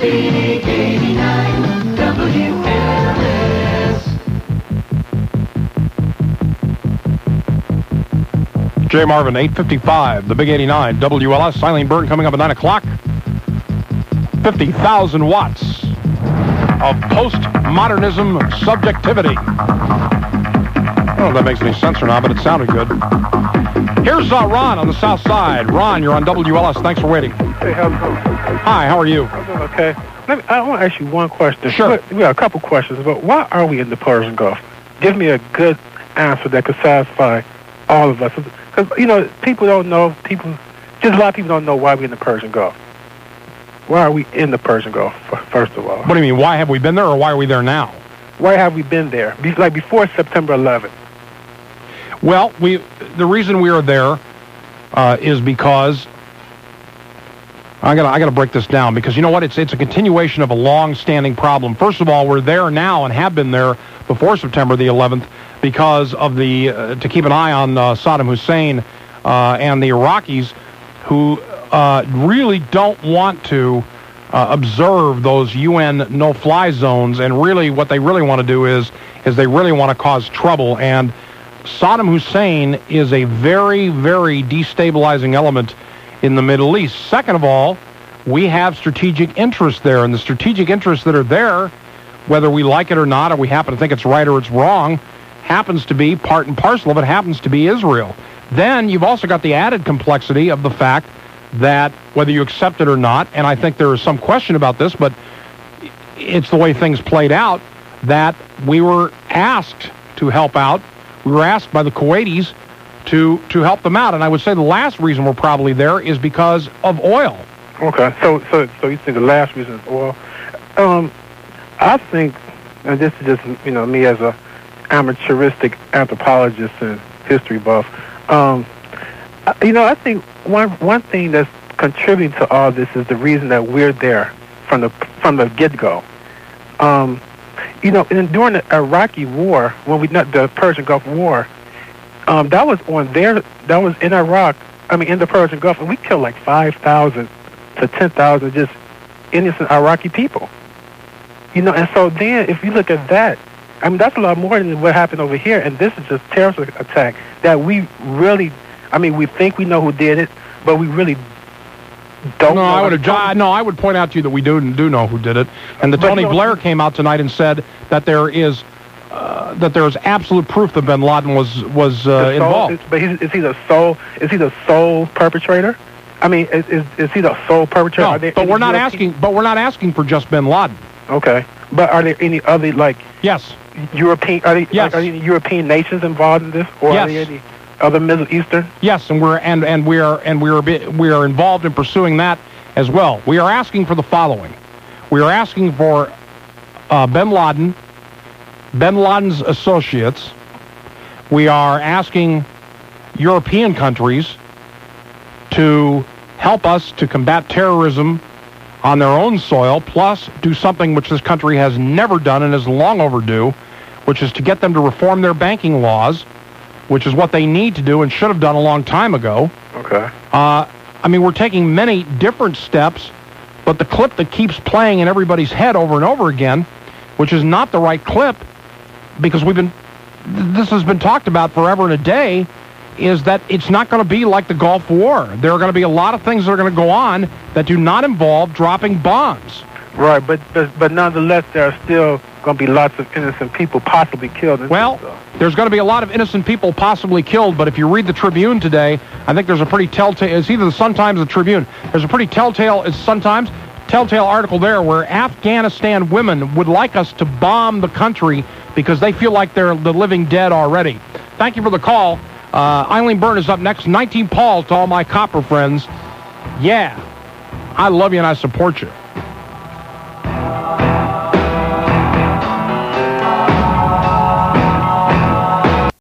Big 89 WLS. J. Marvin, 8:55, the Big 89, WLS. Eileen Byrne coming up at 9 o'clock. 50,000 watts of postmodernism subjectivity. I don't know if that makes any sense or not, but it sounded good. Here's Ron on the south side. Ron, you're on WLS. Thanks for waiting. Hey, how's it going? Hi, how are you? I'm doing okay. I want to ask you one question. Sure. We got a couple questions, but why are we in the Persian Gulf? Give me a good answer that could satisfy all of us. Because, you know, people don't know, just a lot of people don't know why we're in the Persian Gulf. Why are we in the Persian Gulf, first of all? What do you mean, why have we been there, or why are we there now? Why have we been there? Like before September 11th. Well, the reason we are there is because I gotta break this down, because you know what? It's a continuation of a long-standing problem. First of all, we're there now and have been there before September the 11th because of to keep an eye on Saddam Hussein and the Iraqis, who really don't want to observe those UN no-fly zones, and really what they really want to do is they really want to cause trouble. And Saddam Hussein is a very, very destabilizing element in the Middle East. Second of all, we have strategic interests there, and the strategic interests that are there, whether we like it or not, or we happen to think it's right or it's wrong, happens to be part and parcel of it, happens to be Israel. Then you've also got the added complexity of the fact that whether you accept it or not, and I think there is some question about this, but it's the way things played out, that we were asked to help out. We were asked by the Kuwaitis to help them out, and I would say the last reason we're probably there is because of oil. Okay, so you think the last reason is oil? I think, and this is just, you know, me as a amateuristic anthropologist and history buff, you know, I think one thing that's contributing to all this is the reason that we're there from the get-go. You know, during the Iraqi War, the Persian Gulf War, that was in Iraq, in the Persian Gulf, and we killed like 5,000 to 10,000 just innocent Iraqi people. You know, and so then if you look at that, that's a lot more than what happened over here, and this is just terrorist attack that we really, we think we know who did it, but we really don't know. I would point out to you that we do know who did it, and Tony Blair came out tonight and said that there is absolute proof that Bin Laden was involved. But is he the sole perpetrator? Is he the sole perpetrator? No, but we're not asking for just Bin Laden. Okay, but are there any other Yes. European? Are there any European nations involved in this, or yes. Are there any other Middle Eastern? Yes, and we are involved in pursuing that as well. We are asking for the following: we are asking for Bin Laden, Bin Laden's associates. We are asking European countries to help us to combat terrorism on their own soil, plus do something which this country has never done and is long overdue, which is to get them to reform their banking laws, which is what they need to do and should have done a long time ago. Okay. We're taking many different steps, but the clip that keeps playing in everybody's head over and over again, which is not the right clip, because this has been talked about forever and a day, is that it's not going to be like the Gulf War. There are going to be a lot of things that are going to go on that do not involve dropping bombs. Right, but nonetheless, there are still going to be lots of innocent people possibly killed. There's going to be a lot of innocent people possibly killed, but if you read the Tribune today, I think there's a pretty telltale, it's either the Sun-Times or the Tribune, there's a pretty telltale article there where Afghanistan women would like us to bomb the country because they feel like they're the living dead already. Thank you for the call. Eileen Byrne is up next. 19 Paul to all my copper friends. Yeah, I love you and I support you.